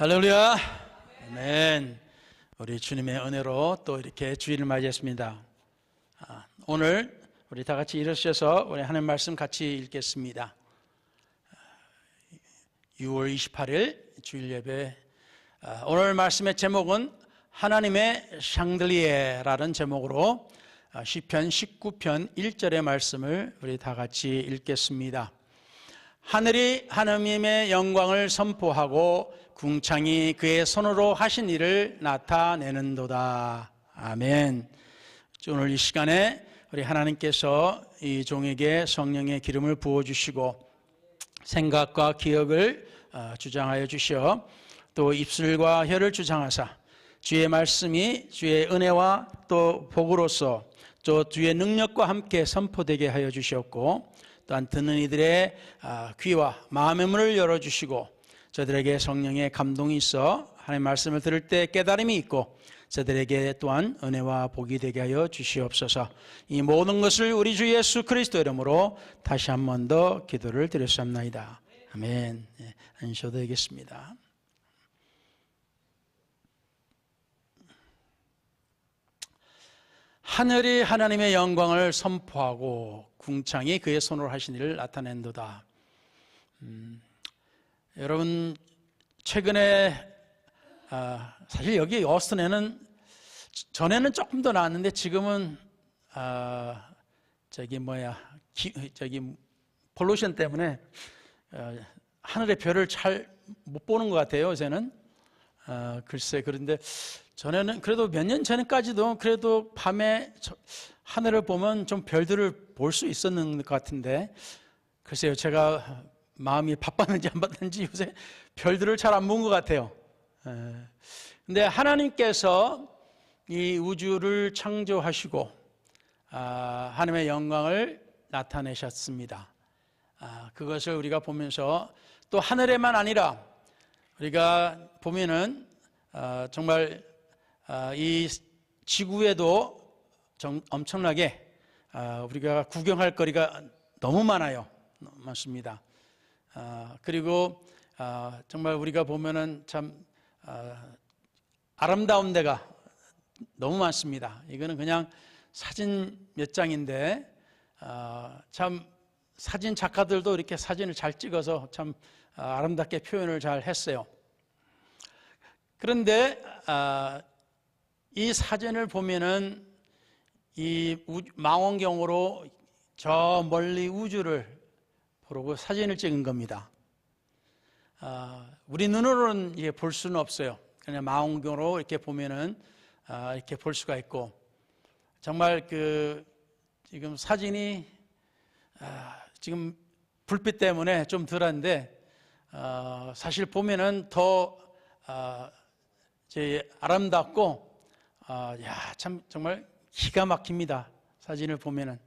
할렐루야. 아멘. 우리 주님의 은혜로 또 이렇게 주일을 맞이했습니다. 오늘 우리 다 같이 일어서셔서 우리 하나님 말씀 같이 읽겠습니다. 6월 28일 주일 예배. 오늘 말씀의 제목은 하나님의 샹들리에라는 제목으로 시편 19편 1절의 말씀을 우리 다 같이 읽겠습니다. 하늘이 하나님의 영광을 선포하고 궁창이 그의 손으로 하신 일을 나타내는도다. 아멘. 오늘 이 시간에 우리 하나님께서 이 종에게 성령의 기름을 부어주시고 생각과 기억을 주장하여 주시어 또 입술과 혀를 주장하사 주의 말씀이 주의 은혜와 또 복으로서 또 주의 능력과 함께 선포되게 하여 주시었고 또한 듣는 이들의 귀와 마음의 문을 열어주시고 저들에게 성령의 감동이 있어 하나님의 말씀을 들을 때 깨달음이 있고 저들에게 또한 은혜와 복이 되게 하여 주시옵소서. 이 모든 것을 우리 주 예수 그리스도 이름으로 다시 한 번 더 기도를 드렸사옵나이다. 아멘. 앉으셔도 되겠습니다. 하늘이 하나님의 영광을 선포하고 궁창이 그의 손으로 하신 일을 나타낸도다. 여러분 최근에 사실 여기 어스틴에는 전에는 조금 더 나았는데 지금은 폴루션 때문에 하늘의 별을 잘 못 보는 것 같아요. 요새는 글쎄 그런데 전에는 그래도 몇 년 전까지도 그래도 밤에 하늘을 보면 좀 별들을 볼 수 있었는 것 같은데 글쎄요 제가 마음이 바빴는지 안 바빴는지 요새 별들을 잘 안 본 것 같아요. 근데 하나님께서 이 우주를 창조하시고 하나님의 영광을 나타내셨습니다. 그것을 우리가 보면서 또 하늘에만 아니라 우리가 보면은 정말 이 지구에도 엄청나게 우리가 구경할 거리가 너무 많습니다. 그리고 정말 우리가 보면은 참 아름다운 데가 너무 많습니다. 이거는 그냥 사진 몇 장인데 참 사진 작가들도 이렇게 사진을 잘 찍어서 참 아름답게 표현을 잘 했어요. 그런데 이 사진을 보면은 이 망원경으로 저 멀리 우주를 보고 사진을 찍은 겁니다. 우리 눈으로는 이게 볼 수는 없어요. 그냥 망원경으로 이렇게 보면은 이렇게 볼 수가 있고 정말 지금 사진이 지금 불빛 때문에 좀 덜한데 사실 보면은 더 아름답고 참 정말 기가 막힙니다. 사진을 보면은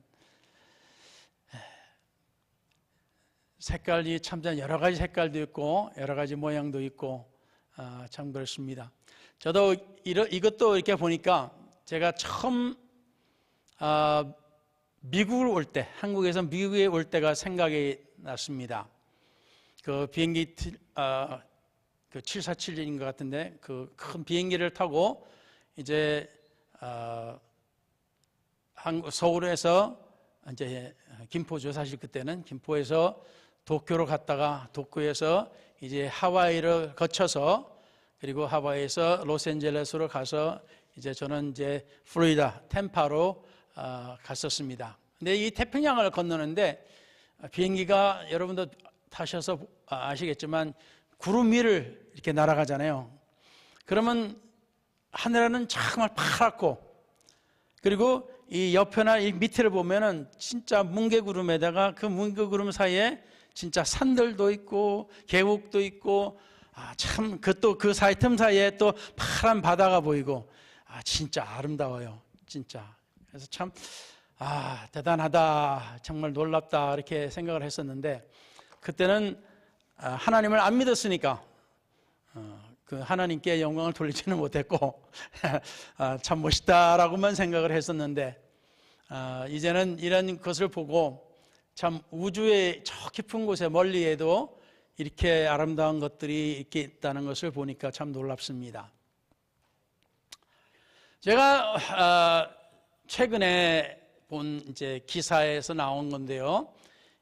색깔이 참 여러 가지 색깔도 있고 여러 가지 모양도 있고 참 그렇습니다. 저도 이것도 이렇게 보니까 제가 처음 미국을 올 때 한국에서 미국에 올 때가 생각이 났습니다. 그 비행기 그 747인가 같은데 그 큰 비행기를 타고 이제 서울에서 이제 김포죠. 사실 그때는 김포에서 도쿄로 갔다가 도쿄에서 이제 하와이를 거쳐서 그리고 하와이에서 로스앤젤레스로 가서 이제 저는 이제 플로리다 템파로 갔었습니다. 근데 이 태평양을 건너는데 비행기가 여러분도 타셔서 아시겠지만 구름 위를 이렇게 날아가잖아요. 그러면 하늘은 정말 파랗고 그리고 이 옆에나 이 밑을 보면은 진짜 뭉게구름에다가 그 뭉게구름 사이에 진짜 산들도 있고 계곡도 있고 참 그 사이 틈 사이에 또 파란 바다가 보이고 진짜 아름다워요. 진짜. 그래서 참 대단하다 정말 놀랍다 이렇게 생각을 했었는데 그때는 하나님을 안 믿었으니까 그 하나님께 영광을 돌리지는 못했고 참 멋있다라고만 생각을 했었는데 이제는 이런 것을 보고 참 우주의 저 깊은 곳에 멀리에도 이렇게 아름다운 것들이 이렇게 있다는 것을 보니까 참 놀랍습니다. 제가 최근에 본 이제 기사에서 나온 건데요.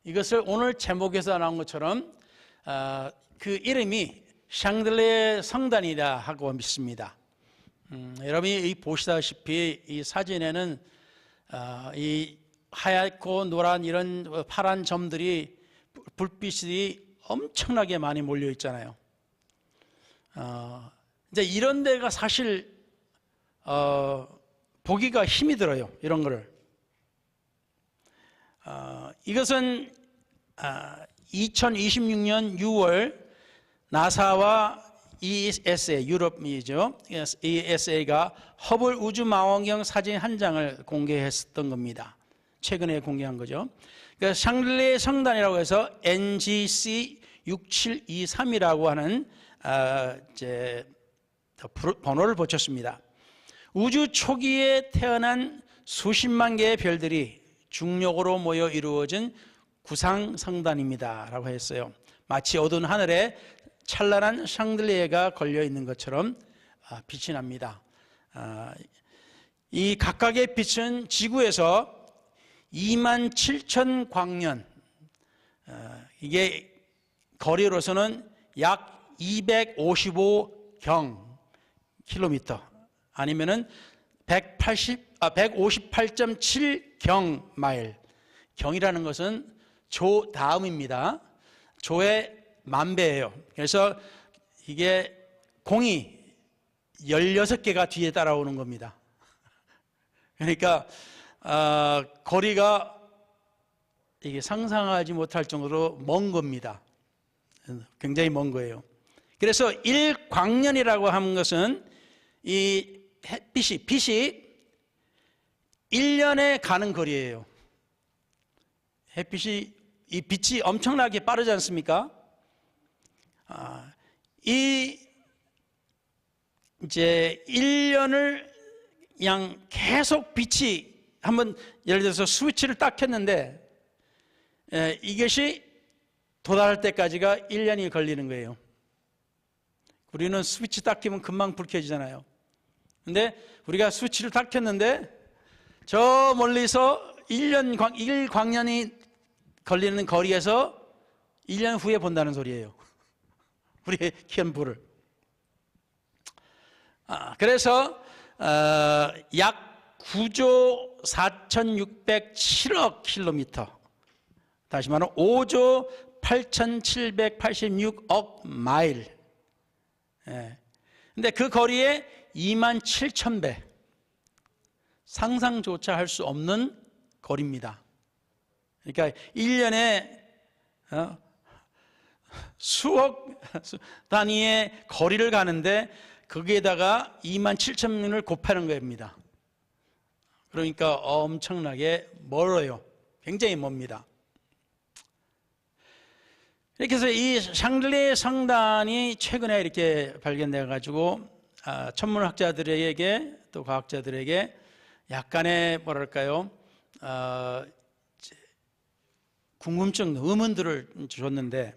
이것을 오늘 제목에서 나온 것처럼 그 이름이 샹들리에 성단이다 하고 믿습니다. 여러분이 보시다시피 이 사진에는 이 하얗고 노란 이런 파란 점들이 불빛이 엄청나게 많이 몰려 있잖아요. 이제 이런 데가 사실 보기가 힘이 들어요. 이런 거를. 이것은 2026년 6월 나사와 ESA, 유럽이죠. ESA가 허블 우주망원경 사진 한 장을 공개했었던 겁니다. 최근에 공개한 거죠. 그러니까 샹들리에 성단이라고 해서 NGC 6723이라고 하는 이제 번호를 붙였습니다. 우주 초기에 태어난 수십만 개의 별들이 중력으로 모여 이루어진 구상 성단입니다 라고 했어요. 마치 어두운 하늘에 찬란한 샹들리에가 걸려 있는 것처럼 빛이 납니다. 이 각각의 빛은 지구에서 27,000광년, 이게 거리로서는 약 255경 킬로미터 아니면은 158.7경 마일. 경이라는 것은 조 다음입니다. 조의 만배예요. 그래서 이게 공이 16개가 뒤에 따라오는 겁니다. 그러니까 거리가 이게 상상하지 못할 정도로 먼 겁니다. 굉장히 먼 거예요. 그래서 1광년이라고 하는 것은 이 빛이 1년에 가는 거리예요. 햇빛이 이 빛이 엄청나게 빠르지 않습니까? 이제 1년을 그냥 계속 빛이 한번 예를 들어서 스위치를 딱 켰는데 이것이 도달할 때까지가 1년이 걸리는 거예요. 우리는 스위치 딱 켜면 금방 불 켜지잖아요. 근데 우리가 스위치를 딱 켰는데 저 멀리서 1광년이 걸리는 거리에서 1년 후에 본다는 소리예요. 우리의 켠 불을. 그래서 약 9조 4,607억 킬로미터, 다시 말하면 5조 8,786억 마일. 근데 그 거리에 27,000배, 상상조차 할 수 없는 거리입니다. 그러니까 1년에 수억 단위의 거리를 가는데 거기에다가 27,000년을 곱하는 겁니다. 그러니까 엄청나게 멀어요. 굉장히 멉니다. 이렇게 해서 이 샹들리에 성단이 최근에 이렇게 발견되어 가지고 천문학자들에게 또 과학자들에게 약간의 뭐랄까요, 궁금증, 의문들을 줬는데,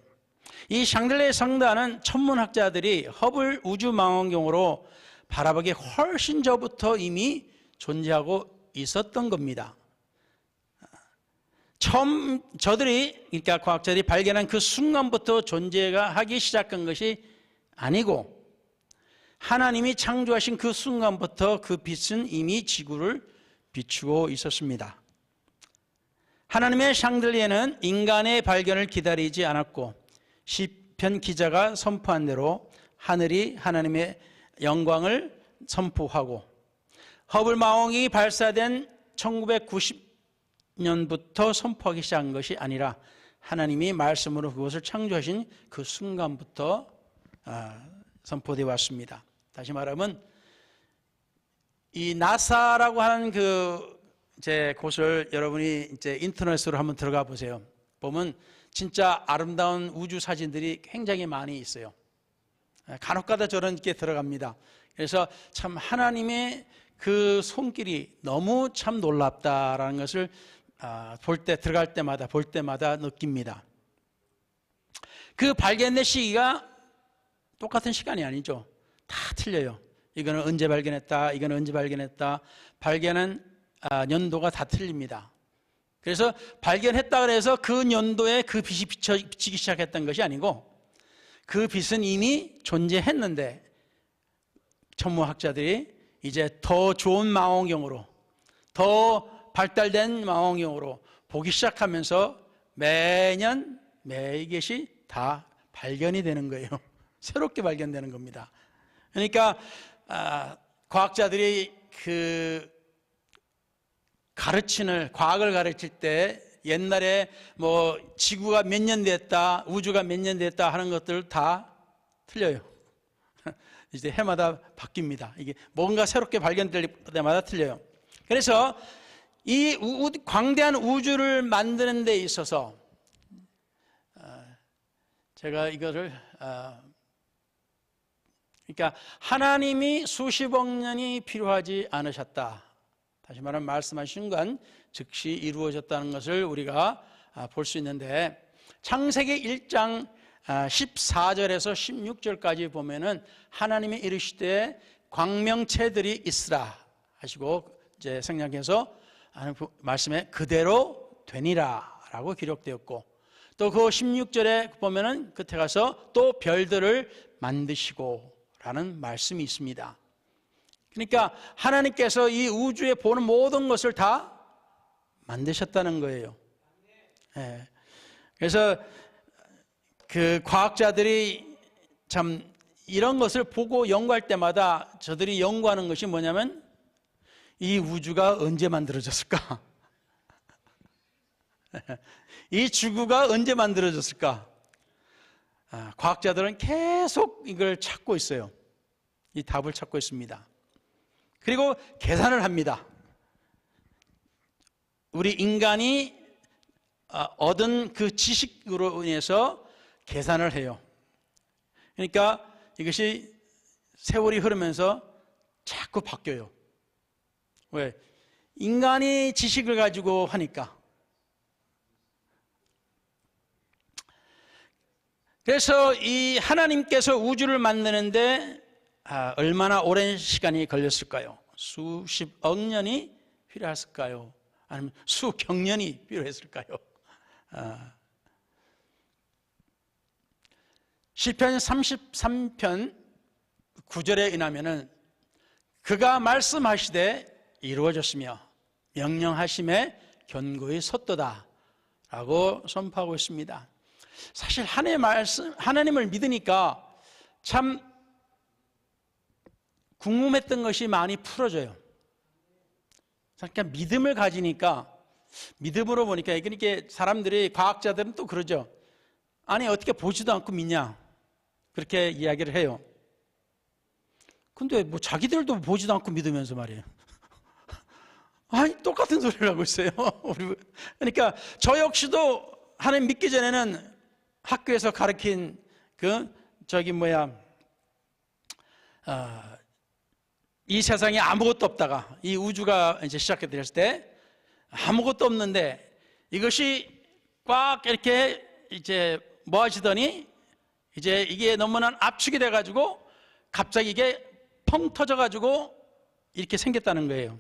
이 샹들리에 성단은 천문학자들이 허블 우주망원경으로 바라보기 훨씬 전부터 이미 존재하고 있었던 겁니다. 처음 저들이, 그러니까 과학자들이 발견한 그 순간부터 존재하기 시작한 것이 아니고, 하나님이 창조하신 그 순간부터 그 빛은 이미 지구를 비추고 있었습니다. 하나님의 샹들리에는 인간의 발견을 기다리지 않았고, 시편 기자가 선포한 대로 하늘이 하나님의 영광을 선포하고, 허블 망원경이 발사된 1990년부터 선포하기 시작한 것이 아니라 하나님이 말씀으로 그것을 창조하신 그 순간부터 선포되어 왔습니다. 다시 말하면 이 나사라고 하는 곳을 여러분이 이제 인터넷으로 한번 들어가 보세요. 보면 진짜 아름다운 우주 사진들이 굉장히 많이 있어요. 간혹가다 저런 게 들어갑니다. 그래서 참 하나님의 그 손길이 너무 참 놀랍다라는 것을 들어갈 때마다 볼 때마다 느낍니다. 그 발견된 시기가 똑같은 시간이 아니죠. 다 틀려요. 이거는 언제 발견했다, 이거는 언제 발견했다. 발견한 연도가 다 틀립니다. 그래서 발견했다 그래서 그 연도에 그 빛이 비치기 시작했던 것이 아니고, 그 빛은 이미 존재했는데 천문학자들이 이제 더 좋은 망원경으로, 더 발달된 망원경으로 보기 시작하면서 매년 매get이 다 발견이 되는 거예요. 새롭게 발견되는 겁니다. 그러니까 과학자들이 과학을 가르칠 때 옛날에 뭐 지구가 몇 년 됐다, 우주가 몇 년 됐다 하는 것들 다 틀려요. 이제 해마다 바뀝니다. 이게 뭔가 새롭게 발견될 때마다 틀려요. 그래서 이 광대한 우주를 만드는 데 있어서 제가 이거를 그러니까 하나님이 수십억 년이 필요하지 않으셨다. 다시 말하면 말씀하신 건 즉시 이루어졌다는 것을 우리가 볼 수 있는데, 창세기 1장 14절에서 16절까지 보면은 하나님이 이르시되 광명체들이 있으라 하시고 이제 생략해서 말씀에 그대로 되니라 라고 기록되었고, 또 그 16절에 보면은 끝에 가서 또 별들을 만드시고 라는 말씀이 있습니다. 그러니까 하나님께서 이 우주에 보는 모든 것을 다 만드셨다는 거예요. 네. 그래서 그 과학자들이 참 이런 것을 보고 연구할 때마다 저들이 연구하는 것이 뭐냐면, 이 우주가 언제 만들어졌을까? 이 지구가 언제 만들어졌을까? 과학자들은 계속 이걸 찾고 있어요. 이 답을 찾고 있습니다. 그리고 계산을 합니다. 우리 인간이 얻은 그 지식으로 인해서 계산을 해요. 그러니까 이것이 세월이 흐르면서 자꾸 바뀌어요. 왜? 인간이 지식을 가지고 하니까. 그래서 이 하나님께서 우주를 만드는데 얼마나 오랜 시간이 걸렸을까요? 수십억 년이 필요했을까요? 아니면 수억 년이 필요했을까요? 시편 33편 9절에 의하면은 그가 말씀하시되 이루어졌으며 명령하심에 견고히 섰도다 라고 선포하고 있습니다. 사실 하나님을 믿으니까 참 궁금했던 것이 많이 풀어져요. 그러니까 믿음을 가지니까, 믿음으로 보니까, 그러니까 사람들이, 과학자들은 또 그러죠. 아니 어떻게 보지도 않고 믿냐, 그렇게 이야기를 해요. 근데 뭐 자기들도 보지도 않고 믿으면서 말이에요. 아니 똑같은 소리를 하고 있어요. 그러니까 저 역시도 하나님 믿기 전에는 학교에서 가르친 이 세상에 아무것도 없다가 이 우주가 이제 시작됐을 때 아무것도 없는데 이것이 꽉 이렇게 이제 모아지더니 이제 이게 너무나 압축이 돼가지고 갑자기 이게 펑 터져가지고 이렇게 생겼다는 거예요.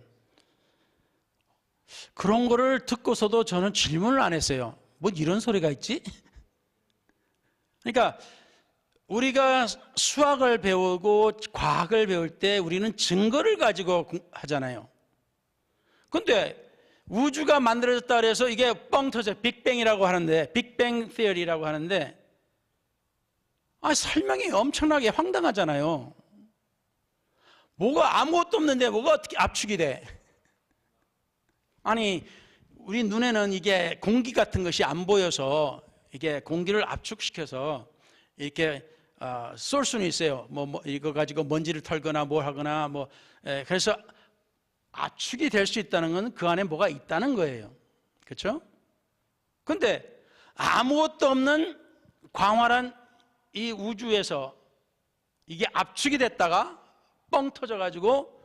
그런 거를 듣고서도 저는 질문을 안 했어요. 뭐 이런 소리가 있지? 그러니까 우리가 수학을 배우고 과학을 배울 때 우리는 증거를 가지고 하잖아요. 근데 우주가 만들어졌다 그래서 이게 뻥 터져, 빅뱅이라고 하는데, 빅뱅 티어리라고 하는데, 설명이 엄청나게 황당하잖아요. 뭐가 아무것도 없는데 뭐가 어떻게 압축이 돼? 아니 우리 눈에는 이게 공기 같은 것이 안 보여서 이게 공기를 압축시켜서 이렇게 쏠 수는 있어요. 이거 가지고 먼지를 털거나 뭐 하거나 그래서 압축이 될 수 있다는 건 그 안에 뭐가 있다는 거예요. 그렇죠? 근데 아무것도 없는 광활한 이 우주에서 이게 압축이 됐다가 뻥 터져 가지고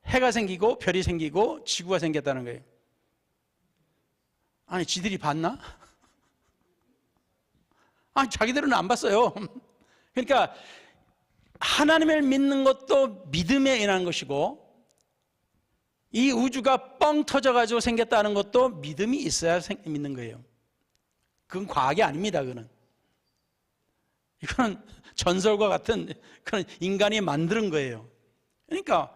해가 생기고 별이 생기고 지구가 생겼다는 거예요. 아니 지들이 봤나? 자기들은 안 봤어요. 그러니까 하나님을 믿는 것도 믿음에 인한 것이고, 이 우주가 뻥 터져가지고 생겼다는 것도 믿음이 있어야 믿는 거예요. 그건 과학이 아닙니다. 이거는 전설과 같은 그런 인간이 만드는 거예요. 그러니까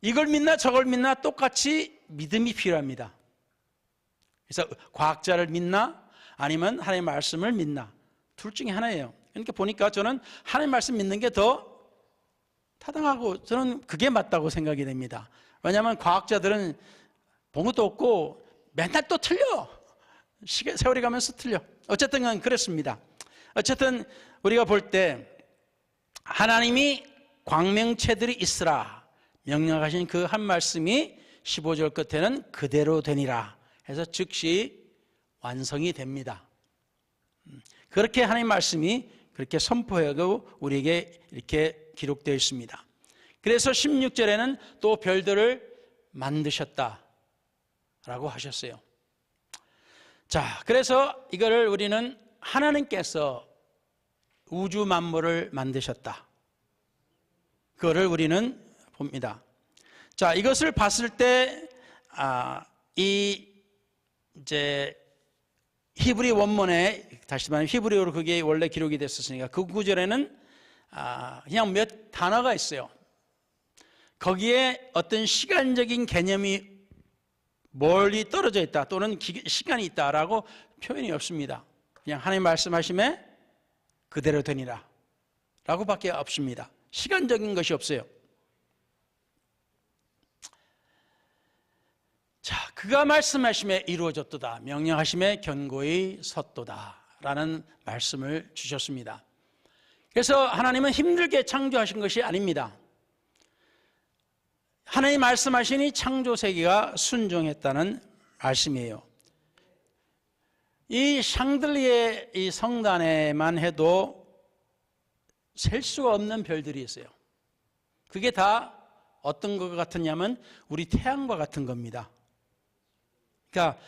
이걸 믿나 저걸 믿나 똑같이 믿음이 필요합니다. 그래서 과학자를 믿나 아니면 하나님의 말씀을 믿나, 둘 중에 하나예요. 그러니까 보니까 저는 하나님 말씀 믿는 게 더 타당하고 저는 그게 맞다고 생각이 됩니다. 왜냐하면 과학자들은 본 것도 없고 맨날 또 틀려. 세월이 가면서 틀려. 어쨌든 그렇습니다. 어쨌든 우리가 볼 때 하나님이 광명체들이 있으라 명령하신 그 한 말씀이 15절 끝에는 그대로 되니라 해서 즉시 완성이 됩니다. 그렇게 하나님 말씀이 그렇게 선포하고 우리에게 이렇게 기록되어 있습니다. 그래서 16절에는 또 별들을 만드셨다 라고 하셨어요. 자, 그래서 이거를 우리는 하나님께서 우주 만물을 만드셨다, 그거를 우리는 봅니다. 자, 이것을 봤을 때 이제 히브리 원문에, 다시 말하면 히브리어로 그게 원래 기록이 됐었으니까 그 구절에는 그냥 몇 단어가 있어요. 거기에 어떤 시간적인 개념이 멀리 떨어져 있다 또는 시간이 있다라고 표현이 없습니다. 그냥 하나님 말씀하심에 그대로 되니라 라고 밖에 없습니다. 시간적인 것이 없어요. 자, 그가 말씀하심에 이루어졌도다, 명령하심에 견고히 섰도다 라는 말씀을 주셨습니다. 그래서 하나님은 힘들게 창조하신 것이 아닙니다. 하나님 말씀하시니 창조세계가 순종했다는 말씀이에요. 이 샹들리에 이 성단에만 해도 셀 수가 없는 별들이 있어요. 그게 다 어떤 것 같으냐면 우리 태양과 같은 겁니다. 그러니까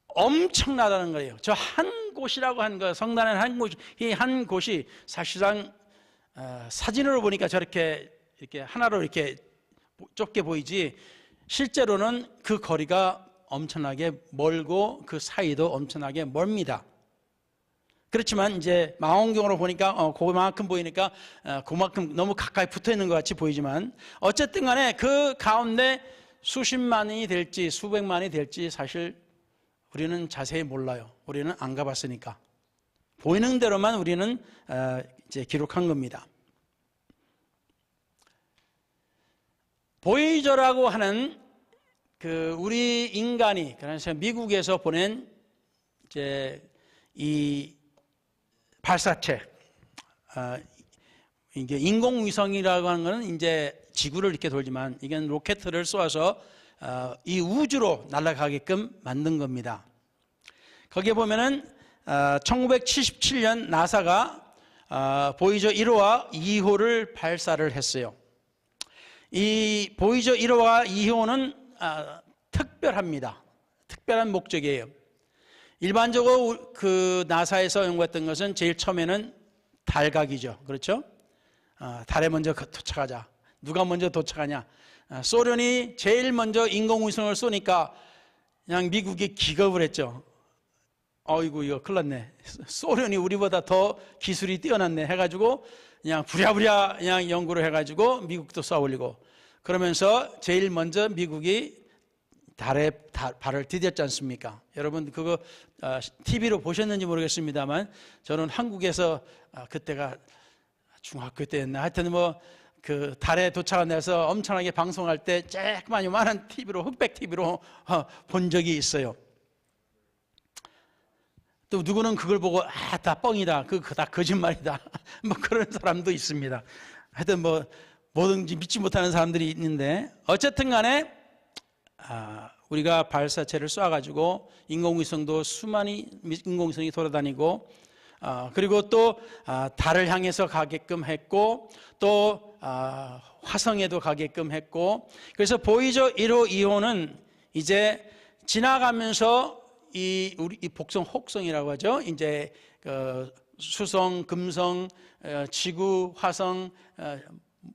엄청나다는 거예요. 저 한 곳이라고 한 거, 성단의 한 곳이 사실상 사진으로 보니까 저렇게 이렇게 하나로 이렇게 좁게 보이지, 실제로는 그 거리가 엄청나게 멀고 그 사이도 엄청나게 멀습니다. 그렇지만 이제 망원경으로 보니까 그만큼 보이니까 그만큼 너무 가까이 붙어 있는 것 같이 보이지만, 어쨌든 간에 그 가운데 수십만이 될지 수백만이 될지 사실 우리는 자세히 몰라요. 우리는 안 가봤으니까. 보이는 대로만 우리는 이제 기록한 겁니다. 보이저라고 하는 그 우리 인간이, 그래서 미국에서 보낸 이제 이 발사체, 이게 인공위성이라고 하는 것은 이제 지구를 이렇게 돌지만 이건 로켓을 쏘아서 이 우주로 날아가게끔 만든 겁니다. 거기에 보면은 1977년 나사가 보이저 1호와 2호를 발사를 했어요. 이 보이저 1호와 2호는 특별합니다. 특별한 목적이에요. 일반적으로 그 나사에서 연구했던 것은 제일 처음에는 달가기죠. 그렇죠? 달에 먼저 도착하자. 누가 먼저 도착하냐. 소련이 제일 먼저 인공위성을 쏘니까 그냥 미국이 기겁을 했죠. 어이구, 이거 큰일 났네. 소련이 우리보다 더 기술이 뛰어났네 해가지고 그냥 부랴부랴 그냥 연구를 해가지고 미국도 쏘아 올리고, 그러면서 제일 먼저 미국이 달에 발을 디뎠지 않습니까? 여러분 그거 TV로 보셨는지 모르겠습니다만 저는 한국에서 그때가 중학교 때였나, 하여튼 뭐 그 달에 도착한 데서 엄청나게 방송할 때 쬐끄만 요만한 TV로, 흑백 TV로 본 적이 있어요. 또 누구는 그걸 보고 다 뻥이다, 그거 다 거짓말이다 뭐 그런 사람도 있습니다. 하여튼 뭐 뭐든지 믿지 못하는 사람들이 있는데, 어쨌든 간에 우리가 발사체를 쏴가지고 인공위성도 수많이 인공위성이 돌아다니고 그리고 또 달을 향해서 가게끔 했고, 또 화성에도 가게끔 했고, 그래서 보이저 1호, 2호는 이제 지나가면서 우리 복성 혹성이라고 하죠. 이제 수성, 금성, 지구, 화성,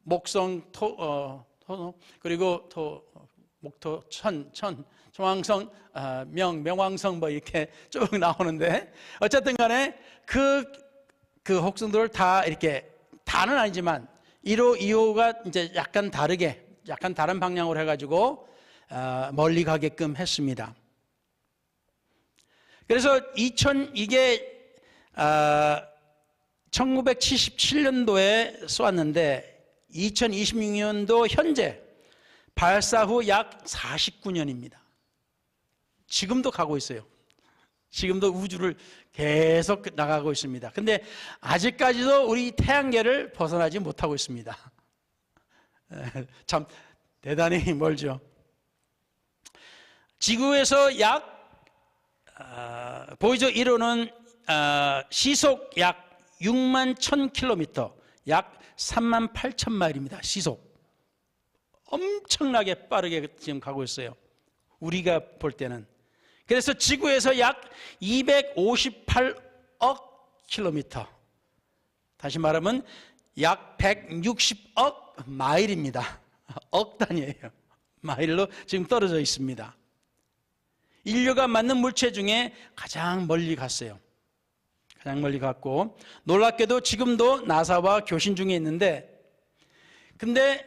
목성, 그리고 목토, 청왕성, 명왕성 뭐 이렇게 쭉 나오는데, 어쨌든 간에 그 혹성들을 다 이렇게, 다는 아니지만 1호, 2호가 이제 약간 다른 방향으로 해가지고 멀리 가게끔 했습니다. 그래서 이게 1977년도에 쏘았는데 2026년도 현재 발사 후 약 49년입니다. 지금도 가고 있어요. 지금도 우주를 계속 나가고 있습니다. 근데 아직까지도 우리 태양계를 벗어나지 못하고 있습니다. 참 대단히 멀죠. 지구에서 약 보이저 1호는 시속 약 6만 1000km, 약 3만 8천 마일입니다. 시속. 엄청나게 빠르게 지금 가고 있어요. 우리가 볼 때는. 그래서 지구에서 약 258억 킬로미터, 다시 말하면 약 160억 마일입니다. 억 단위예요. 마일로 지금 떨어져 있습니다. 인류가 만든 물체 중에 가장 멀리 갔어요. 가장 멀리 갔고, 놀랍게도 지금도 나사와 교신 중에 있는데, 근데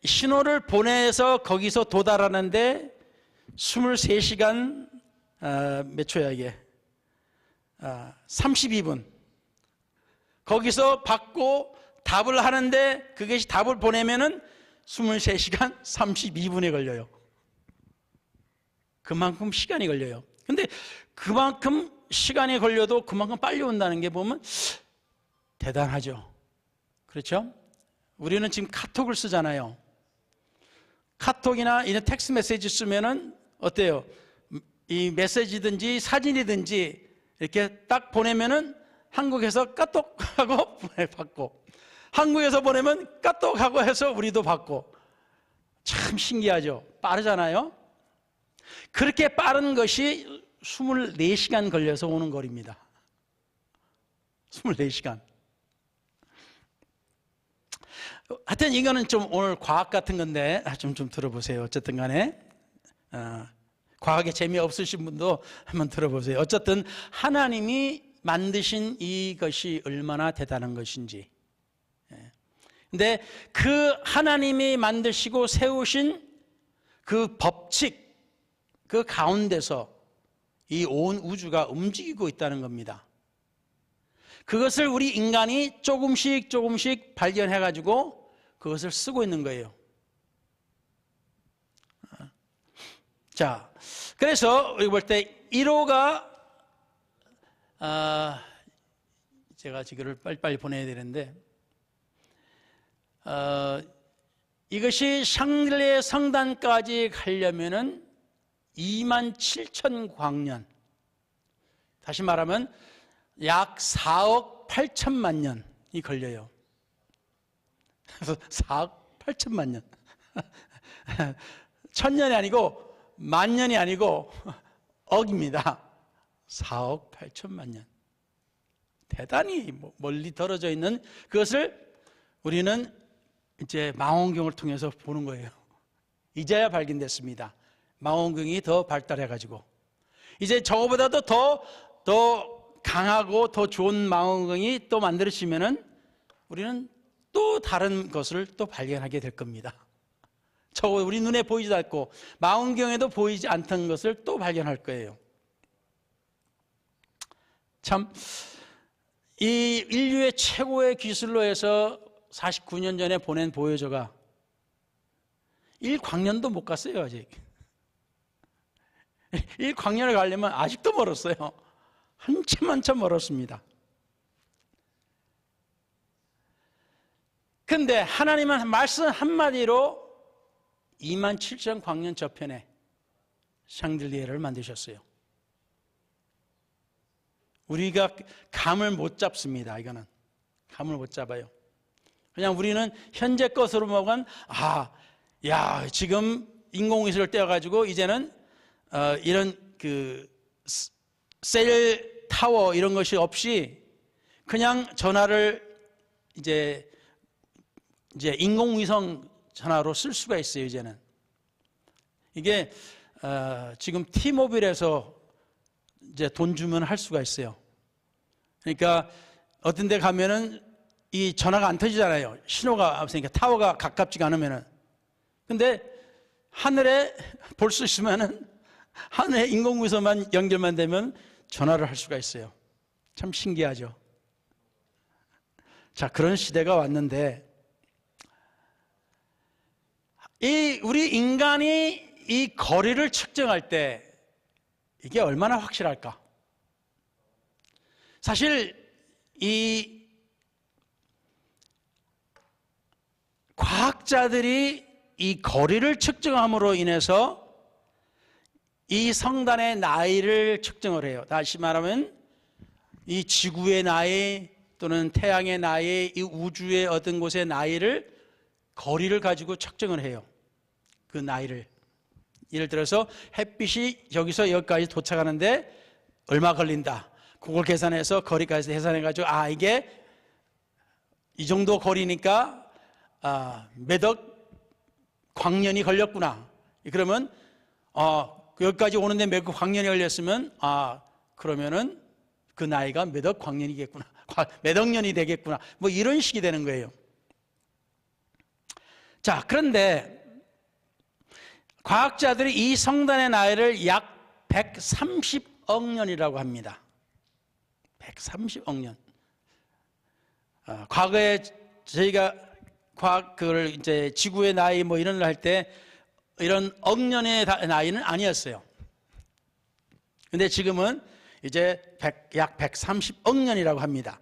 신호를 보내서 거기서 도달하는데 23시간 몇 초야 이게? 32분. 거기서 받고 답을 하는데 그것이 답을 보내면은 23시간 32분에 걸려요. 그만큼 시간이 걸려요. 근데 그만큼 시간이 걸려도 그만큼 빨리 온다는 게 보면 대단하죠. 그렇죠? 우리는 지금 카톡을 쓰잖아요. 카톡이나 이런 텍스트 메시지 쓰면은 어때요? 이 메시지든지 사진이든지 이렇게 딱 보내면은 한국에서 까똑하고 받고, 한국에서 보내면 까똑하고 해서 우리도 받고, 참 신기하죠? 빠르잖아요? 그렇게 빠른 것이 24시간 걸려서 오는 거리입니다. 24시간. 하여튼 이거는 좀 오늘 과학 같은 건데 좀 들어보세요. 어쨌든 간에 과학에 재미없으신 분도 한번 들어보세요. 어쨌든 하나님이 만드신 이것이 얼마나 대단한 것인지. 근데 그 하나님이 만드시고 세우신 그 법칙, 그 가운데서 이 온 우주가 움직이고 있다는 겁니다. 그것을 우리 인간이 조금씩 발견해가지고 그것을 쓰고 있는 거예요. 자, 그래서 우리 볼 때 1호가 제가 지금 빨리빨리 보내야 되는데 이것이 샹들리에 성단까지 가려면은 27,000 광년, 다시 말하면 약 4억 8천만 년이 걸려요. 그래서 4억 8천만 년. 1000년이 아니고 만년이 아니고 억입니다. 4억 8천만 년. 대단히 멀리 떨어져 있는 그것을 우리는 이제 망원경을 통해서 보는 거예요. 이제야 발견됐습니다. 망원경이 더 발달해가지고 이제 저거보다도 더 강하고 더 좋은 망원경이 또 만들어지면은 우리는 또 다른 것을 또 발견하게 될 겁니다. 저거 우리 눈에 보이지도 않고 망원경에도 보이지 않던 것을 또 발견할 거예요. 참, 이 인류의 최고의 기술로 해서 49년 전에 보낸 보여저가 1광년도 못 갔어요. 아직 1광년을 가려면 아직도 멀었어요. 한참 멀었습니다. 근데 하나님은 말씀 한마디로 27,000 광년 저편에 샹들리에를 만드셨어요. 우리가 감을 못 잡습니다. 이거는 감을 못 잡아요. 그냥 우리는 현재 것으로 보면 지금 인공위성을 떼어가지고 이제는 이런 그 셀 타워 이런 것이 없이 그냥 전화를 이제 인공위성 전화로 쓸 수가 있어요. 이제는 이게 지금 T모빌에서 이제 돈 주면 할 수가 있어요. 그러니까 어떤 데 가면은 이 전화가 안 터지잖아요. 신호가 없으니까, 타워가 가깝지가 않으면은. 근데 하늘에 볼 수 있으면은 하늘에 인공위성만 연결만 되면 전화를 할 수가 있어요. 참 신기하죠. 자, 그런 시대가 왔는데 우리 인간이 이 거리를 측정할 때 이게 얼마나 확실할까? 사실 이 과학자들이 이 거리를 측정함으로 인해서 이 성단의 나이를 측정을 해요. 다시 말하면 이 지구의 나이 또는 태양의 나이, 이 우주의 어떤 곳의 나이를 거리를 가지고 측정을 해요. 그 나이를. 예를 들어서 햇빛이 여기서 여기까지 도착하는데 얼마 걸린다. 그걸 계산해서 거리까지 계산해가지고 이게 이 정도 거리니까 몇억 광년이 걸렸구나. 그러면 여기까지 오는데 몇 광년이 걸렸으면 그러면은 그 나이가 몇억 광년이겠구나. 몇억 년이 되겠구나. 뭐 이런 식이 되는 거예요. 자, 그런데 과학자들이 이 성단의 나이를 약 130억 년이라고 합니다. 130억 년. 과거에 저희가 그걸 이제 지구의 나이 뭐 이런 걸 할 때 이런 억년의 나이는 아니었어요. 근데 지금은 이제 약 130억 년이라고 합니다.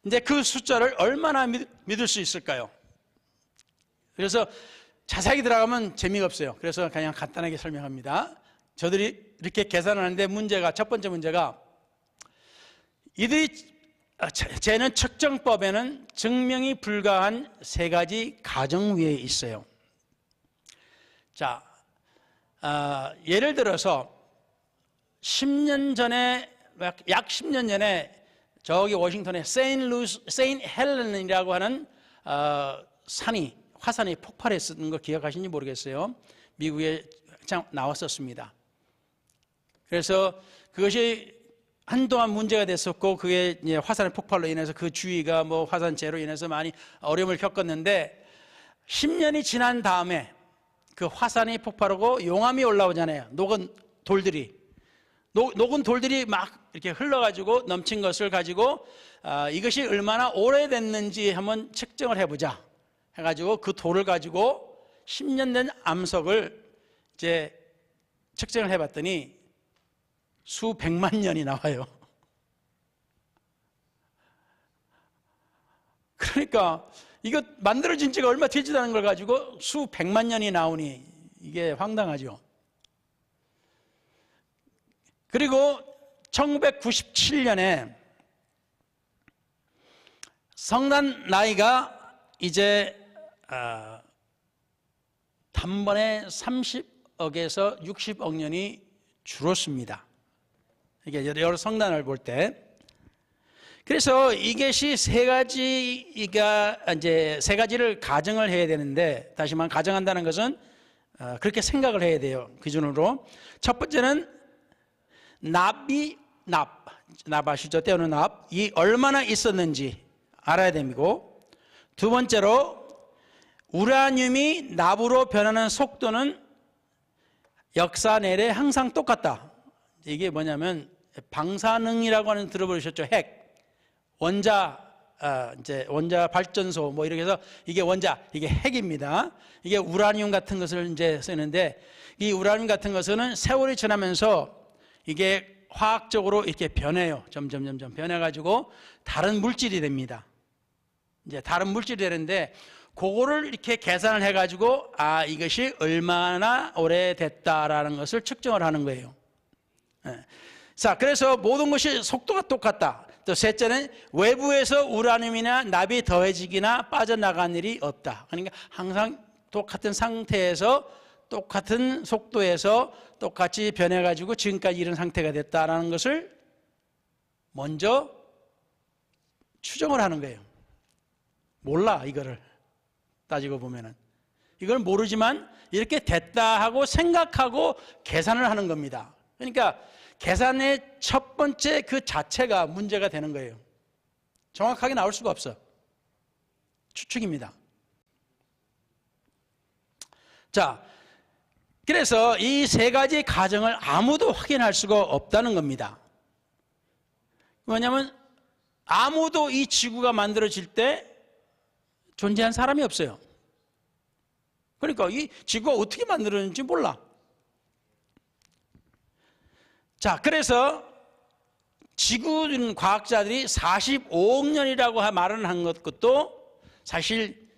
근데 그 숫자를 얼마나 믿을 수 있을까요? 그래서 자세히 들어가면 재미가 없어요. 그래서 그냥 간단하게 설명합니다. 저들이 이렇게 계산하는데 첫 번째 문제가 이들이 재는 측정법에는 증명이 불가한 세 가지 가정 위에 있어요. 자, 예를 들어서 10년 전에, 약 10년 전에 저기 워싱턴에 세인트 헬렌이라고 하는 화산이 폭발했었던 거 기억하시는지 모르겠어요. 미국에 나왔었습니다. 그래서 그것이 한동안 문제가 됐었고, 그게 이제 화산의 폭발로 인해서 그 주위가 뭐 화산재로 인해서 많이 어려움을 겪었는데, 10년이 지난 다음에 그 화산이 폭발하고 용암이 올라오잖아요. 녹은 돌들이 막 이렇게 흘러가지고 넘친 것을 가지고 이것이 얼마나 오래됐는지 한번 측정을 해보자 해가지고 그 돌을 가지고 10년 된 암석을 이제 측정을 해봤더니 수백만 년이 나와요. 그러니까 이거 만들어진 지가 얼마 되지도 않은 걸 가지고 수백만 년이 나오니 이게 황당하죠. 그리고 1997년에 성단 나이가 이제 단번에 30억에서 60억 년이 줄었습니다. 이게 여러 성단을 볼 때. 그래서 이것이 세 가지를 가정을 해야 되는데, 다시 말하면 가정한다는 것은 그렇게 생각을 해야 돼요. 기준으로. 첫 번째는 납 아시죠? 때우는 납이 얼마나 있었는지 알아야 됩니고, 두 번째로 우라늄이 납으로 변하는 속도는 역사 내내 항상 똑같다. 이게 뭐냐면 방사능이라고 하는 들어보셨죠? 핵, 원자 발전소 뭐 이렇게 해서 이게 이게 핵입니다. 이게 우라늄 같은 것을 이제 쓰는데, 이 우라늄 같은 것은 세월이 지나면서 이게 화학적으로 이렇게 변해요. 점점 변해가지고 다른 물질이 됩니다. 이제 다른 물질이 되는데, 그거를 이렇게 계산을 해가지고 이것이 얼마나 오래됐다라는 것을 측정을 하는 거예요. 자, 그래서 모든 것이 속도가 똑같다. 또 셋째는 외부에서 우라늄이나 납이 더해지거나 빠져나간 일이 없다. 그러니까 항상 똑같은 상태에서 똑같은 속도에서 똑같이 변해가지고 지금까지 이런 상태가 됐다라는 것을 먼저 추정을 하는 거예요. 몰라, 이거를 따지고 보면은. 이걸 모르지만 이렇게 됐다 하고 생각하고 계산을 하는 겁니다. 그러니까 계산의 첫 번째 그 자체가 문제가 되는 거예요. 정확하게 나올 수가 없어. 추측입니다. 자, 그래서 이 세 가지 가정을 아무도 확인할 수가 없다는 겁니다. 왜냐하면 아무도 이 지구가 만들어질 때 존재한 사람이 없어요. 그러니까 이 지구가 어떻게 만들어졌는지 몰라. 자, 그래서 지구 과학자들이 45억 년이라고 말을 한 것도 사실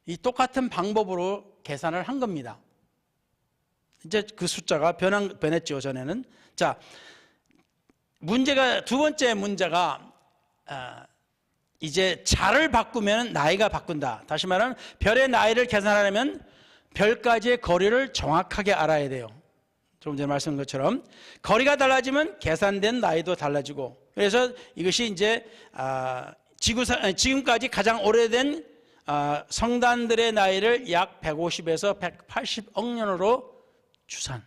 이 똑같은 방법으로 계산을 한 겁니다. 이제 그 숫자가 변했죠, 전에는. 자, 두 번째 문제가 이제 자를 바꾸면 나이가 바꾼다. 다시 말하면 별의 나이를 계산하려면 별까지의 거리를 정확하게 알아야 돼요. 조금 전에 말씀한 것처럼 거리가 달라지면 계산된 나이도 달라지고, 그래서 이것이 이제 지금까지 가장 오래된 성단들의 나이를 약 150에서 180억 년으로 추산,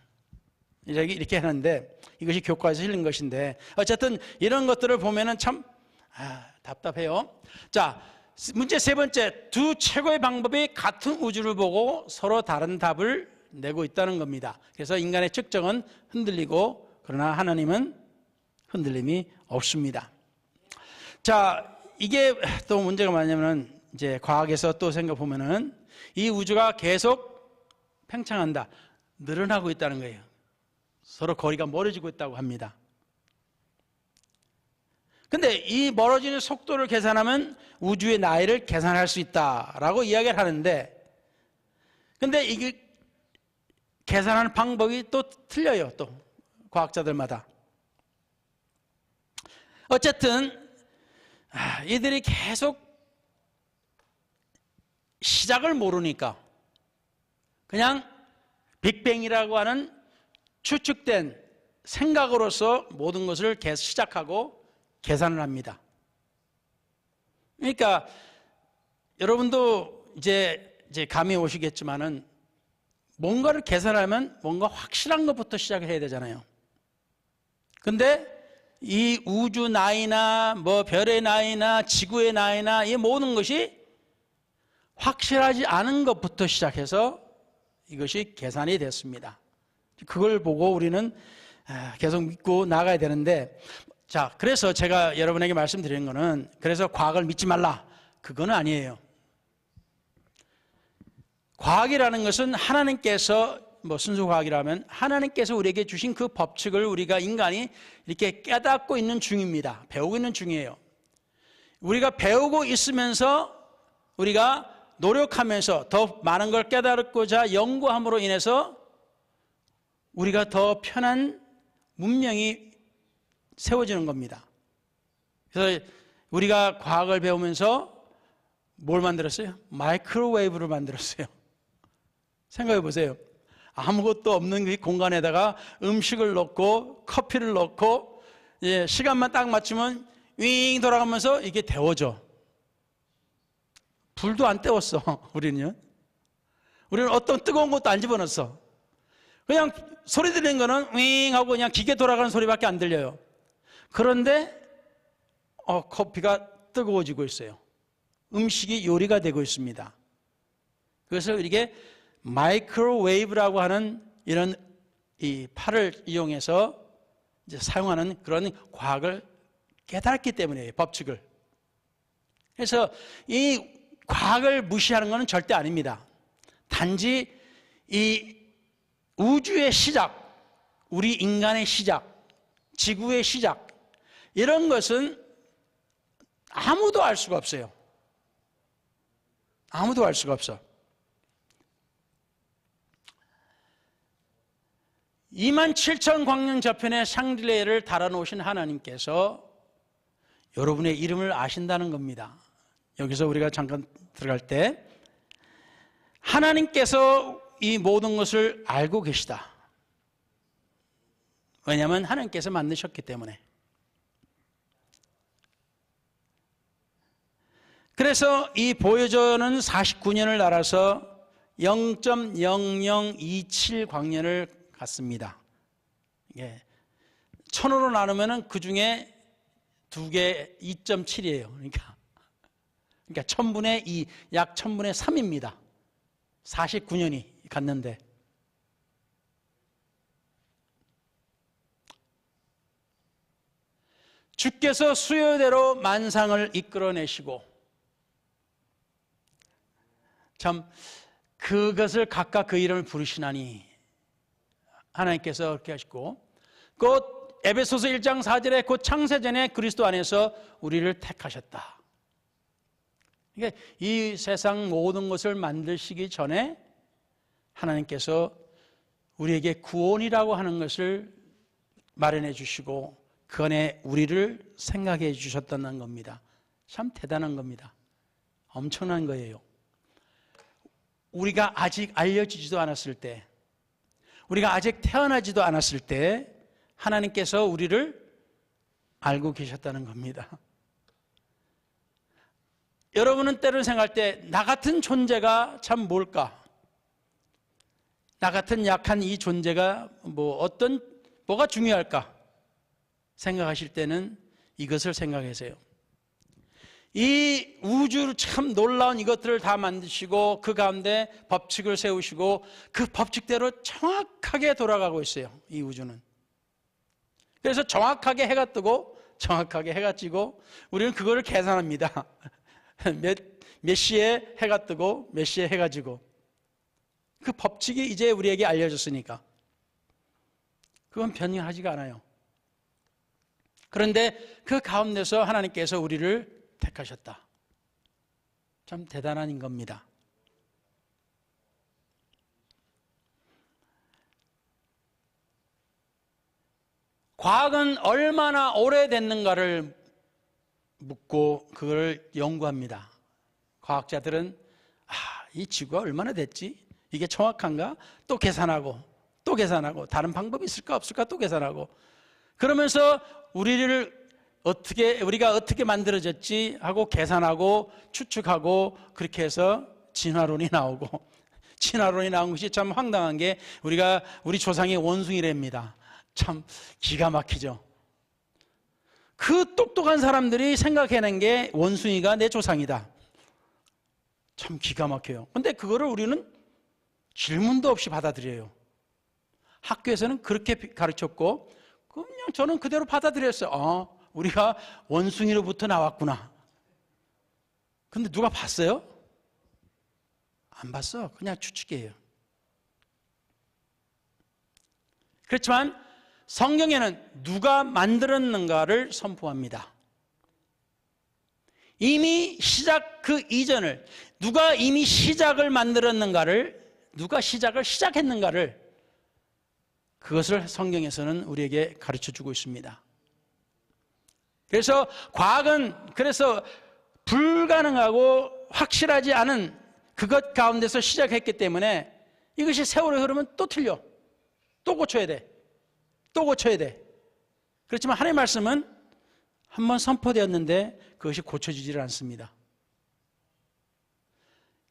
이렇게 하는데, 이것이 교과에서 실린 것인데, 어쨌든 이런 것들을 보면은 참 답답해요. 자, 문제 세 번째, 두 최고의 방법이 같은 우주를 보고 서로 다른 답을 내고 있다는 겁니다. 그래서 인간의 측정은 흔들리고, 그러나 하나님은 흔들림이 없습니다. 자, 이게 또 문제가 뭐냐면, 이제 과학에서 또 생각해 보면은 이 우주가 계속 팽창한다, 늘어나고 있다는 거예요. 서로 거리가 멀어지고 있다고 합니다. 근데 이 멀어지는 속도를 계산하면 우주의 나이를 계산할 수 있다라고 이야기를 하는데, 근데 이게 계산하는 방법이 또 틀려요. 또 과학자들마다. 어쨌든 이들이 계속 시작을 모르니까 그냥 빅뱅이라고 하는 추측된 생각으로서 모든 것을 계속 시작하고 계산을 합니다. 그러니까 여러분도 이제 감이 오시겠지만은 뭔가를 계산하면 뭔가 확실한 것부터 시작을 해야 되잖아요. 근데 이 우주 나이나 뭐 별의 나이나 지구의 나이나 이 모든 것이 확실하지 않은 것부터 시작해서 이것이 계산이 됐습니다. 그걸 보고 우리는 계속 믿고 나가야 되는데, 자, 그래서 제가 여러분에게 말씀드리는 거는, 그래서 과학을 믿지 말라, 그거는 아니에요. 과학이라는 것은 하나님께서, 순수과학이라면 하나님께서 우리에게 주신 그 법칙을 우리가 인간이 이렇게 깨닫고 있는 중입니다. 배우고 있는 중이에요. 우리가 배우고 있으면서 우리가 노력하면서 더 많은 걸 깨달고자 연구함으로 인해서 우리가 더 편한 문명이 세워지는 겁니다. 그래서 우리가 과학을 배우면서 뭘 만들었어요? 마이크로웨이브를 만들었어요. 생각해 보세요. 아무것도 없는 그 공간에다가 음식을 넣고 커피를 넣고 시간만 딱 맞추면 윙 돌아가면서 이게 데워져. 불도 안 때웠어. 우리는 어떤 뜨거운 것도 안 집어넣었어. 그냥 소리 들리는 거는 윙 하고 그냥 기계 돌아가는 소리밖에 안 들려요. 그런데 커피가 뜨거워지고 있어요. 음식이 요리가 되고 있습니다. 그래서 이게 마이크로웨이브라고 하는 이런 이 팔을 이용해서 이제 사용하는 그런 과학을 깨달았기 때문이에요. 법칙을. 그래서 이 과학을 무시하는 것은 절대 아닙니다. 단지 이 우주의 시작, 우리 인간의 시작, 지구의 시작, 이런 것은 아무도 알 수가 없어요. 아무도 알 수가 없어. 27,000 광년 저편의 샹들리에를 달아놓으신 하나님께서 여러분의 이름을 아신다는 겁니다. 여기서 우리가 잠깐 들어갈 때 하나님께서 이 모든 것을 알고 계시다. 왜냐하면 하나님께서 만드셨기 때문에. 그래서 이 보여저는 49년을 날아서 0.0027 광년을 갔습니다. 예. 1000으로 나누면 그 중에 2개 2.7이에요. 그러니까 1000분의 2, 약 1000분의 3입니다. 49년이 갔는데. 주께서 수요대로 만상을 이끌어내시고, 참 그것을 각각 그 이름을 부르시나니 하나님께서 그렇게 하시고, 곧 에베소서 1장 4절에 곧 창세전에 그리스도 안에서 우리를 택하셨다. 그러니까 이 세상 모든 것을 만드시기 전에 하나님께서 우리에게 구원이라고 하는 것을 마련해 주시고 그 안에 우리를 생각해 주셨다는 겁니다. 참 대단한 겁니다. 엄청난 거예요. 우리가 아직 알려지지도 않았을 때, 우리가 아직 태어나지도 않았을 때 하나님께서 우리를 알고 계셨다는 겁니다. 여러분은 때를 생각할 때 나 같은 존재가 참 뭘까? 나 같은 약한 이 존재가 뭐가 중요할까? 생각하실 때는 이것을 생각하세요. 이 우주 참 놀라운 이것들을 다 만드시고 그 가운데 법칙을 세우시고 그 법칙대로 정확하게 돌아가고 있어요. 이 우주는. 그래서 정확하게 해가 뜨고 정확하게 해가 지고 우리는 그거를 계산합니다. 몇 시에 해가 뜨고 몇 시에 해가 지고 그 법칙이 이제 우리에게 알려졌으니까 그건 변형하지가 않아요. 그런데 그 가운데서 하나님께서 우리를 택하셨다. 참 대단한 겁니다. 과학은 얼마나 오래됐는가를 묻고 그걸 연구합니다. 과학자들은 이 지구가 얼마나 됐지? 이게 정확한가? 또 계산하고 또 계산하고 다른 방법이 있을까 없을까 또 계산하고 그러면서 우리가 어떻게 만들어졌지 하고 계산하고 추측하고 그렇게 해서 진화론이 나오고 진화론이 나온 것이 참 황당한 게 우리 조상의 원숭이랍니다. 참 기가 막히죠. 그 똑똑한 사람들이 생각해낸 게 원숭이가 내 조상이다. 참 기가 막혀요. 근데 그거를 우리는 질문도 없이 받아들여요. 학교에서는 그렇게 가르쳤고 그냥 저는 그대로 받아들였어요. 우리가 원숭이로부터 나왔구나. 근데 누가 봤어요? 안 봤어. 그냥 추측이에요. 그렇지만 성경에는 누가 만들었는가를 선포합니다. 이미 그 이전을 누가 이미 시작을 만들었는가를 누가 시작을 시작했는가를 그것을 성경에서는 우리에게 가르쳐주고 있습니다. 그래서 과학은 불가능하고 확실하지 않은 그것 가운데서 시작했기 때문에 이것이 세월이 흐르면 또 틀려. 또 고쳐야 돼. 또 고쳐야 돼. 그렇지만 하나님의 말씀은 한번 선포되었는데 그것이 고쳐지질 않습니다.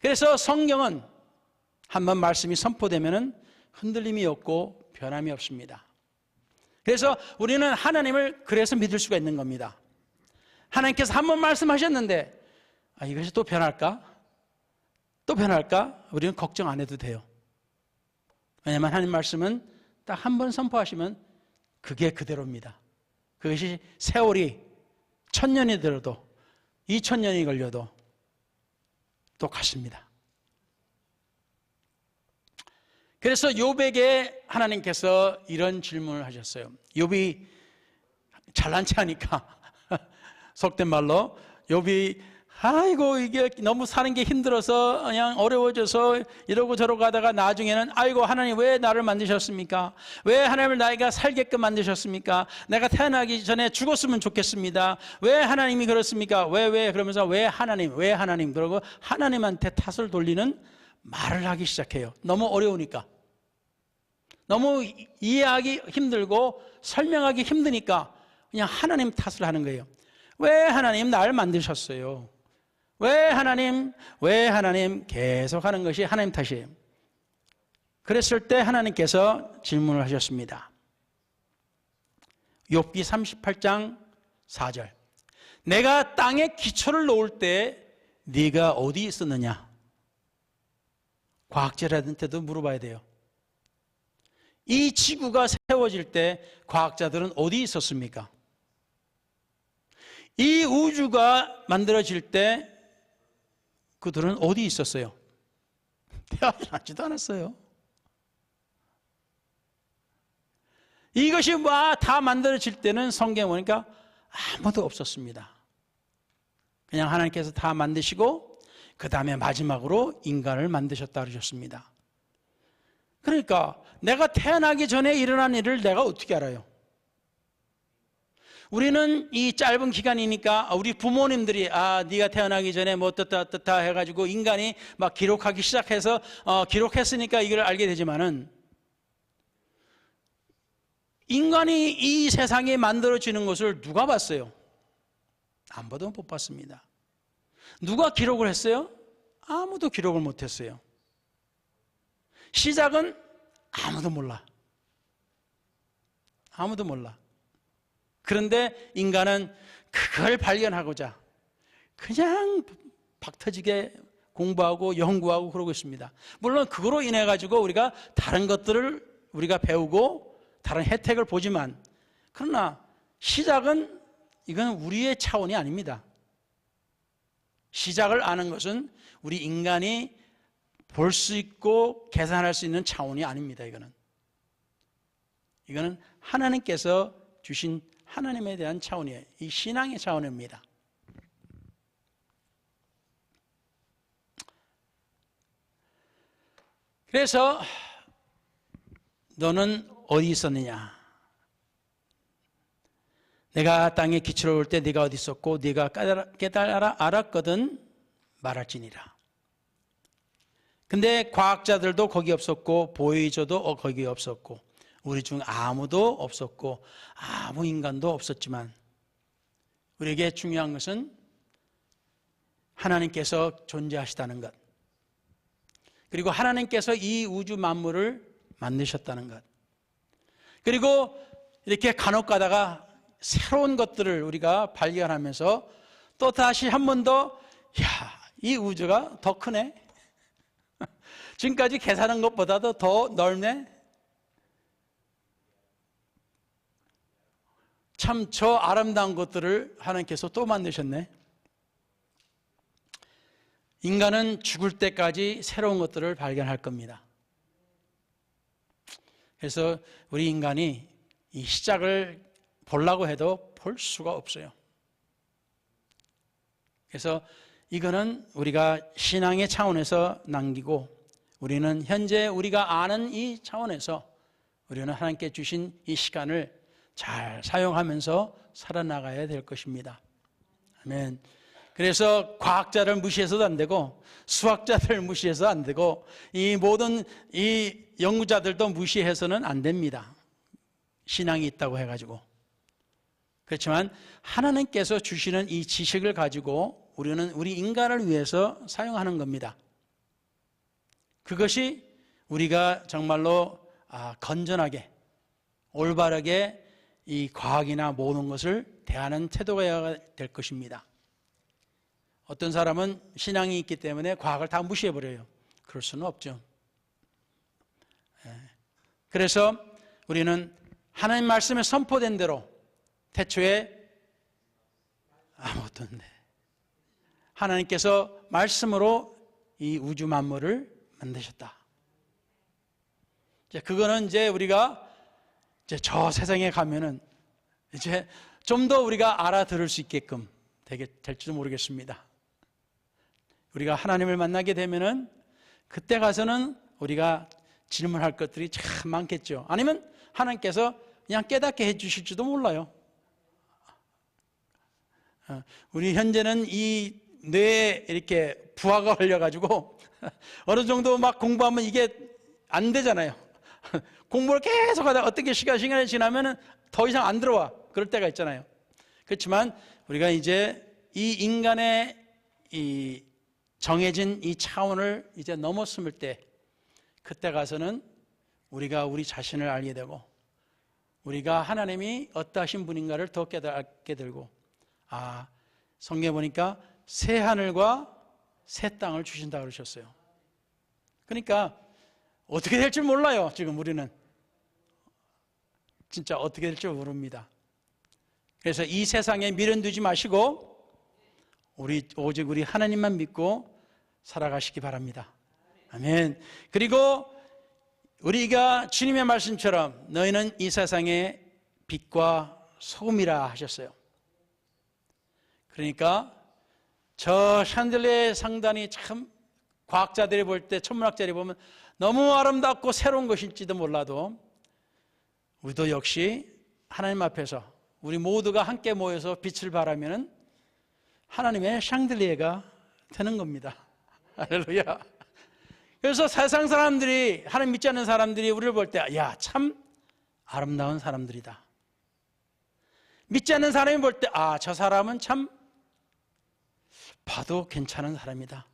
그래서 성경은 한번 말씀이 선포되면 흔들림이 없고 변함이 없습니다. 그래서 우리는 하나님을 그래서 믿을 수가 있는 겁니다. 하나님께서 한번 말씀하셨는데 이것이 또 변할까? 또 변할까? 우리는 걱정 안 해도 돼요. 왜냐하면 하나님 말씀은 딱 한 번 선포하시면 그게 그대로입니다. 그것이 세월이 1000년이 들어도 2000년이 걸려도 똑같습니다. 그래서 욥에게 하나님께서 이런 질문을 하셨어요. 욥이 잘난 체하니까 속된 말로 욥이 아이고 이게 너무 사는 게 힘들어서 그냥 어려워져서 이러고 저러고 하다가 나중에는 아이고 하나님 왜 나를 만드셨습니까? 왜 하나님을 나이가 살게끔 만드셨습니까? 내가 태어나기 전에 죽었으면 좋겠습니다. 왜 하나님이 그렇습니까? 왜 그러면서 왜 하나님 그러고 하나님한테 탓을 돌리는 말을 하기 시작해요. 너무 어려우니까. 너무 이해하기 힘들고 설명하기 힘드니까 그냥 하나님 탓을 하는 거예요. 왜 하나님 나를 만드셨어요? 왜 하나님 계속 하는 것이 하나님 탓이에요. 그랬을 때 하나님께서 질문을 하셨습니다. 욥기 38장 4절. 내가 땅에 기초를 놓을 때 네가 어디 있었느냐? 과학자들한테도 물어봐야 돼요. 이 지구가 세워질 때 과학자들은 어디 있었습니까? 이 우주가 만들어질 때 그들은 어디 있었어요? 태어나지도 않았어요. 이것이 다 만들어질 때는 성경에 보니까 아무도 없었습니다. 그냥 하나님께서 다 만드시고 그 다음에 마지막으로 인간을 만드셨다 그러셨습니다. 그러니까 내가 태어나기 전에 일어난 일을 내가 어떻게 알아요? 우리는 이 짧은 기간이니까 우리 부모님들이 네가 태어나기 전에 뭐 어떻다 해가지고 인간이 막 기록하기 시작해서 기록했으니까 이걸 알게 되지만은 인간이 이 세상에 만들어지는 것을 누가 봤어요? 아무도 못 봤습니다. 누가 기록을 했어요? 아무도 기록을 못했어요. 시작은 아무도 몰라. 아무도 몰라. 그런데 인간은 그걸 발견하고자 그냥 박터지게 공부하고 연구하고 그러고 있습니다. 물론 그거로 인해 가지고 우리가 다른 것들을 우리가 배우고 다른 혜택을 보지만, 그러나 시작은 이건 우리의 차원이 아닙니다. 시작을 아는 것은 우리 인간이 볼 수 있고 계산할 수 있는 차원이 아닙니다. 이거는 하나님께서 주신 하나님에 대한 차원이에요. 이 신앙의 차원입니다. 그래서 너는 어디 있었느냐? 내가 땅에 기초를 올 때 네가 어디 있었고 네가 깨달아 알았거든 말할지니라. 근데 과학자들도 거기 없었고 보이저도 거기 없었고 우리 중 아무도 없었고 아무 인간도 없었지만 우리에게 중요한 것은 하나님께서 존재하시다는 것, 그리고 하나님께서 이 우주 만물을 만드셨다는 것, 그리고 이렇게 간혹 가다가 새로운 것들을 우리가 발견하면서 또 다시 한 번 더 이 우주가 더 크네, 지금까지 계산한 것보다도 더 넓네, 참 저 아름다운 것들을 하나님께서 또 만드셨네. 인간은 죽을 때까지 새로운 것들을 발견할 겁니다. 그래서 우리 인간이 이 시작을 보려고 해도 볼 수가 없어요. 그래서 이거는 우리가 신앙의 차원에서 남기고, 우리는 현재 우리가 아는 이 차원에서 우리는 하나님께 주신 이 시간을 잘 사용하면서 살아나가야 될 것입니다. 아멘. 그래서 과학자를 무시해서도 안 되고 수학자들 무시해서 안 되고 이 모든 이 연구자들도 무시해서는 안 됩니다. 신앙이 있다고 해가지고. 그렇지만 하나님께서 주시는 이 지식을 가지고 우리는 우리 인간을 위해서 사용하는 겁니다. 그것이 우리가 정말로 건전하게 올바르게 이 과학이나 모든 것을 대하는 태도가 될 것입니다. 어떤 사람은 신앙이 있기 때문에 과학을 다 무시해버려요. 그럴 수는 없죠. 그래서 우리는 하나님 말씀에 선포된 대로 태초에 아무것도 없네. 하나님께서 말씀으로 이 우주 만물을 만드셨다. 그거는 이제 우리가 이제 저 세상에 가면은 이제 좀 더 우리가 알아들을 수 있게끔 될지도 모르겠습니다. 우리가 하나님을 만나게 되면은 그때 가서는 우리가 질문할 것들이 참 많겠죠. 아니면 하나님께서 그냥 깨닫게 해주실지도 몰라요. 우리 현재는 이 뇌에 이렇게 부하가 걸려가지고 어느 정도 막 공부하면 이게 안 되잖아요. 공부를 계속 하다가 어떻게 시간이 지나면 더 이상 안 들어와. 그럴 때가 있잖아요. 그렇지만 우리가 이제 이 인간의 이 정해진 이 차원을 이제 넘어섰을 때, 그때 가서는 우리가 우리 자신을 알게 되고 우리가 하나님이 어떠하신 분인가를 더 깨닫게 되고, 성경에 보니까 새 하늘과 새 땅을 주신다 그러셨어요. 그러니까 어떻게 될 줄 몰라요. 지금 우리는 진짜 어떻게 될 줄 모릅니다. 그래서 이 세상에 미련 두지 마시고 오직 우리 하나님만 믿고 살아가시기 바랍니다. 아멘. 그리고 우리가 주님의 말씀처럼 너희는 이 세상의 빛과 소금이라 하셨어요. 그러니까 저 샹들리에 상단이 참 과학자들이 볼 때, 천문학자들이 보면 너무 아름답고 새로운 것일지도 몰라도 우리도 역시 하나님 앞에서 우리 모두가 함께 모여서 빛을 발하면 하나님의 샹들리에가 되는 겁니다. 할렐루야. 그래서 세상 사람들이, 하나님 믿지 않는 사람들이 우리를 볼 때, 야, 참 아름다운 사람들이다. 믿지 않는 사람이 볼 때, 저 사람은 참 봐도 괜찮은 사람이다.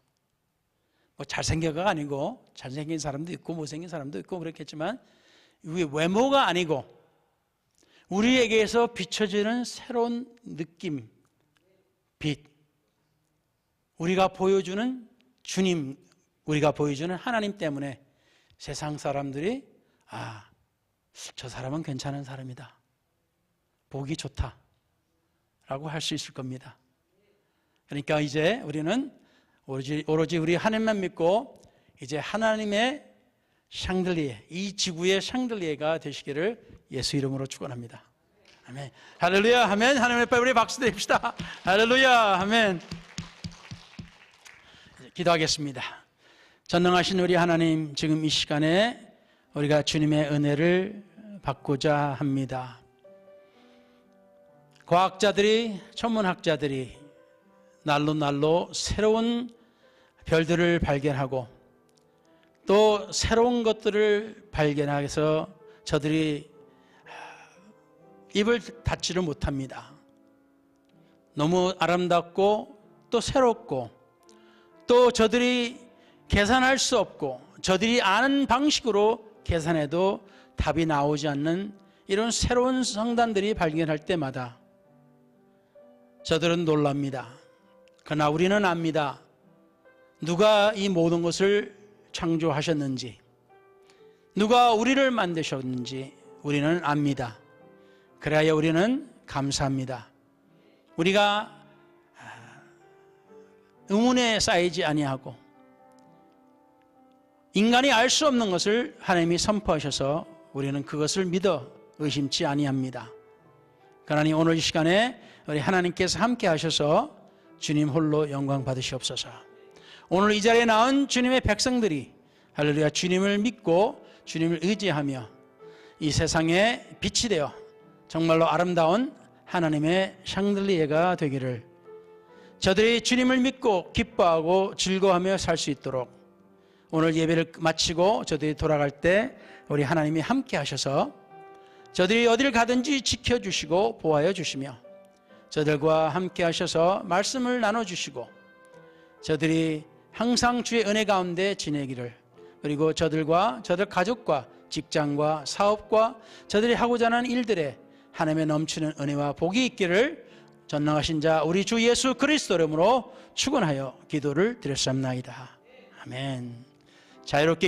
뭐 잘생겨가 아니고, 잘생긴 사람도 있고 못생긴 사람도 있고 그렇겠지만, 외모가 아니고 우리에게서 비춰지는 새로운 느낌, 빛, 우리가 보여주는 주님, 우리가 보여주는 하나님 때문에 세상 사람들이 저 사람은 괜찮은 사람이다, 보기 좋다 라고 할 수 있을 겁니다. 그러니까 이제 우리는 오로지 우리 하나님만 믿고 이제 하나님의 샹들리에, 이 지구의 샹들리에가 되시기를 예수 이름으로 축원합니다. 아멘. 할렐루야. 아멘. 하나님의 빨리 우리 박수 드립시다. 할렐루야. 아멘. 기도하겠습니다. 전능하신 우리 하나님, 지금 이 시간에 우리가 주님의 은혜를 받고자 합니다. 과학자들이, 천문학자들이 날로 새로운 별들을 발견하고 또 새로운 것들을 발견해서 저들이 입을 닫지를 못합니다. 너무 아름답고 또 새롭고 또 저들이 계산할 수 없고 저들이 아는 방식으로 계산해도 답이 나오지 않는 이런 새로운 성단들이 발견할 때마다 저들은 놀랍니다. 그러나 우리는 압니다. 누가 이 모든 것을 창조하셨는지, 누가 우리를 만드셨는지 우리는 압니다. 그래야 우리는 감사합니다. 우리가 의문에 쌓이지 아니하고 인간이 알 수 없는 것을 하나님이 선포하셔서 우리는 그것을 믿어 의심치 아니합니다. 그러니 오늘 이 시간에 우리 하나님께서 함께 하셔서 주님 홀로 영광 받으시옵소서. 오늘 이 자리에 나온 주님의 백성들이 할렐루야 주님을 믿고 주님을 의지하며 이 세상에 빛이 되어 정말로 아름다운 하나님의 샹들리에가 되기를, 저들이 주님을 믿고 기뻐하고 즐거워하며 살 수 있도록 오늘 예배를 마치고 저들이 돌아갈 때 우리 하나님이 함께 하셔서 저들이 어딜 가든지 지켜주시고 보호하여 주시며 저들과 함께 하셔서 말씀을 나눠주시고 저들이 항상 주의 은혜 가운데 지내기를, 그리고 저들과 저들 가족과 직장과 사업과 저들이 하고자 하는 일들에 하나님의 넘치는 은혜와 복이 있기를 전능하신 자 우리 주 예수 그리스도 이름으로 축원하여 기도를 드렸사옵나이다. 아멘. 자유롭게